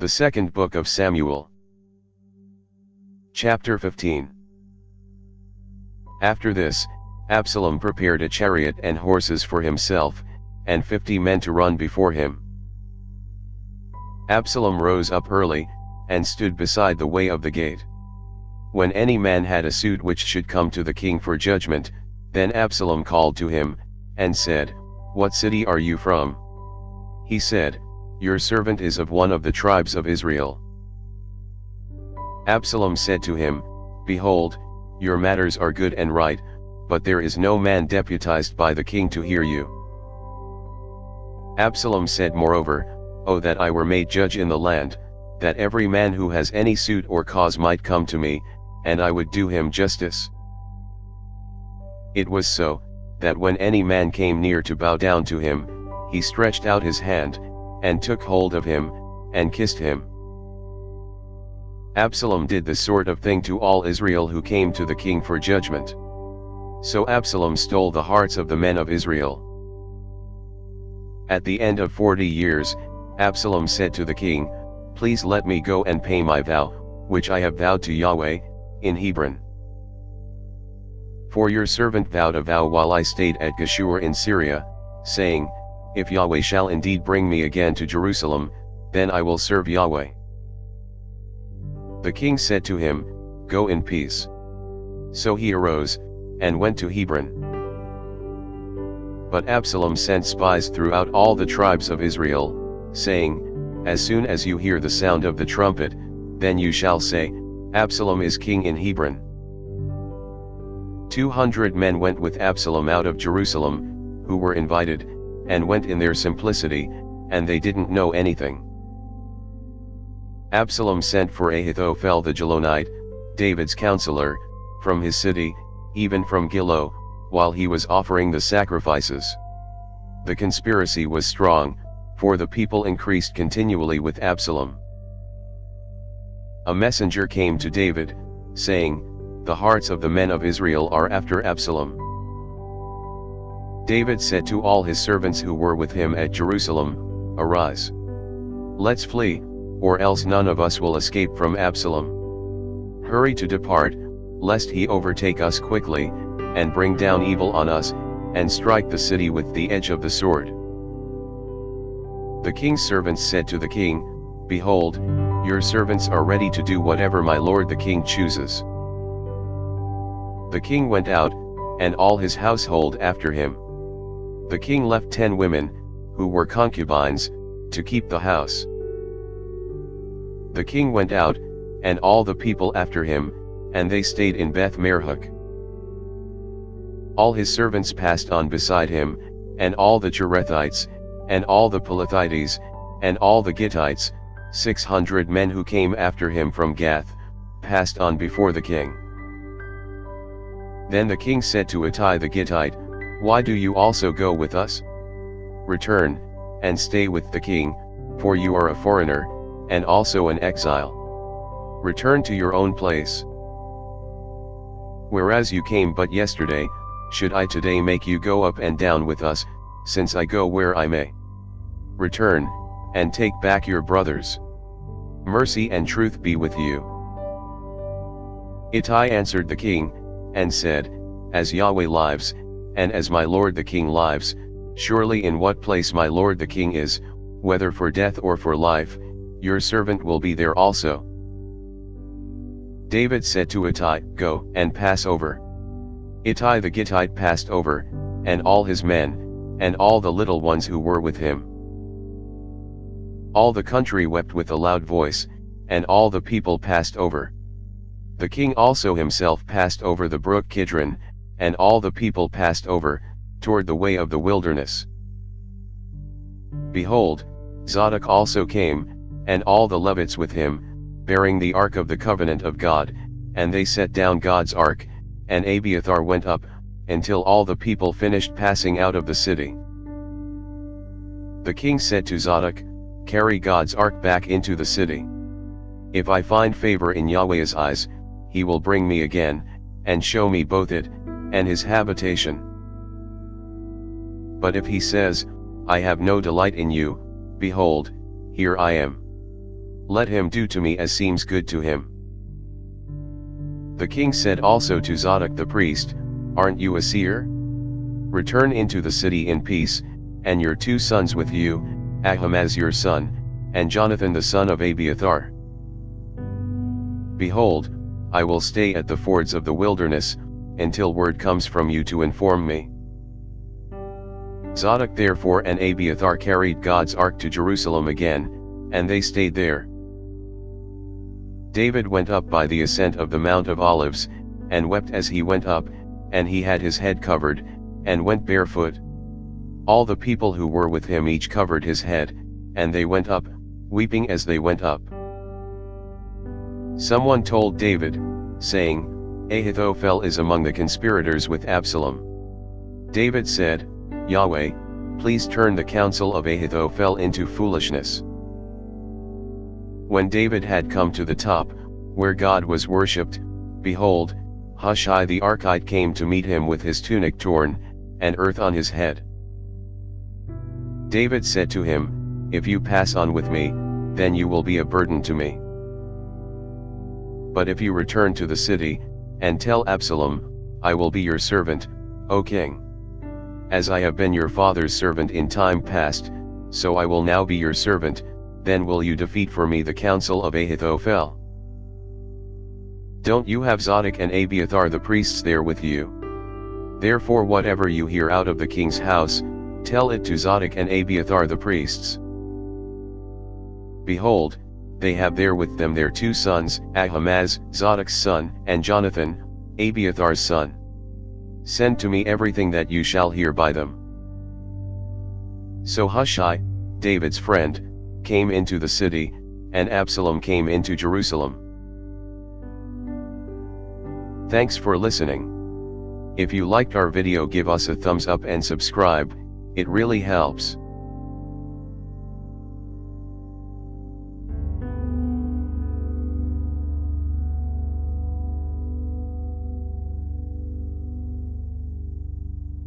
The Second Book of Samuel. Chapter 15. After this, Absalom prepared a chariot and horses for himself, and 50 men to run before him. Absalom rose up early, and stood beside the way of the gate. When any man had a suit which should come to the king for judgment, then Absalom called to him, and said, "What city are you from?" He said, "Your servant is of one of the tribes of Israel." Absalom said to him, "Behold, your matters are good and right, but there is no man deputized by the king to hear you." Absalom said moreover, "Oh that I were made judge in the land, that every man who has any suit or cause might come to me, and I would do him justice." It was so, that when any man came near to bow down to him, he stretched out his hand, and took hold of him, and kissed him. Absalom did this sort of thing to all Israel who came to the king for judgment. So Absalom stole the hearts of the men of Israel. At the end of 40 years, Absalom said to the king, "Please let me go and pay my vow, which I have vowed to Yahweh, in Hebron. For your servant vowed a vow while I stayed at Geshur in Syria, saying, if Yahweh shall indeed bring me again to Jerusalem, then I will serve Yahweh." The king said to him, "Go in peace." So he arose, and went to Hebron. But Absalom sent spies throughout all the tribes of Israel, saying, "As soon as you hear the sound of the trumpet, then you shall say, Absalom is king in Hebron." 200 men went with Absalom out of Jerusalem, who were invited, and went in their simplicity, and they didn't know anything. Absalom sent for Ahithophel the Gilonite, David's counselor, from his city, even from Gilo, while he was offering the sacrifices. The conspiracy was strong, for the people increased continually with Absalom. A messenger came to David, saying, "The hearts of the men of Israel are after Absalom." David said to all his servants who were with him at Jerusalem, "Arise. Let's flee, or else none of us will escape from Absalom. Hurry to depart, lest he overtake us quickly, and bring down evil on us, and strike the city with the edge of the sword." The king's servants said to the king, "Behold, your servants are ready to do whatever my lord the king chooses." The king went out, and all his household after him. The king left 10 women, who were concubines, to keep the house. The king went out, and all the people after him, and they stayed in Beth Merhook. All his servants passed on beside him, and all the Cherethites, and all the Pelethites, and all the Gittites, 600 men who came after him from Gath, passed on before the king. Then the king said to Ittai the Gittite, "Why do you also go with us? Return, and stay with the king, for you are a foreigner, and also an exile. Return to your own place. Whereas you came but yesterday, should I today make you go up and down with us, since I go where I may? Return, and take back your brothers. Mercy and truth be with you." Ittai answered the king, and said, "As Yahweh lives, and as my lord the king lives, surely in what place my lord the king is, whether for death or for life, your servant will be there also." David said to Ittai, "Go and pass over." Ittai the Gittite passed over, and all his men, and all the little ones who were with him. All the country wept with a loud voice, and all the people passed over. The king also himself passed over the brook Kidron, and all the people passed over, toward the way of the wilderness. Behold, Zadok also came, and all the Levites with him, bearing the ark of the covenant of God, and they set down God's ark, and Abiathar went up, until all the people finished passing out of the city. The king said to Zadok, "Carry God's ark back into the city. If I find favor in Yahweh's eyes, he will bring me again, and show me both it, and his habitation. But if he says, I have no delight in you, behold, here I am. Let him do to me as seems good to him. The king said also to Zadok the priest, Aren't you a seer? Return into the city in peace, and your 2 sons with you, Ahimaaz your son, and Jonathan the son of Abiathar. Behold, I will stay at the fords of the wilderness, until word comes from you to inform me. Zadok therefore and Abiathar carried God's ark to Jerusalem again, and they stayed there. David went up by the ascent of the Mount of Olives, and wept as he went up, and he had his head covered, and went barefoot. All the people who were with him each covered his head, and they went up, weeping as they went up. Someone told David, saying, Ahithophel is among the conspirators with Absalom. David said, Yahweh, please turn the counsel of Ahithophel into foolishness. When David had come to the top, where God was worshipped, behold, Hushai the Archite came to meet him with his tunic torn, and earth on his head. David said to him, If you pass on with me, then you will be a burden to me. But if you return to the city, and tell Absalom, I will be your servant, O king. As I have been your father's servant in time past, so I will now be your servant, then will you defeat for me the counsel of Ahithophel. Don't you have Zadok and Abiathar the priests there with you? Therefore whatever you hear out of the king's house, tell it to Zadok and Abiathar the priests. Behold, they have there with them their 2 sons, Ahimaaz, Zadok's son, and Jonathan, Abiathar's son. Send to me everything that you shall hear by them. So Hushai, David's friend, came into the city, and Absalom came into Jerusalem. Thanks for listening. If you liked our video, give us a thumbs up and subscribe, it really helps.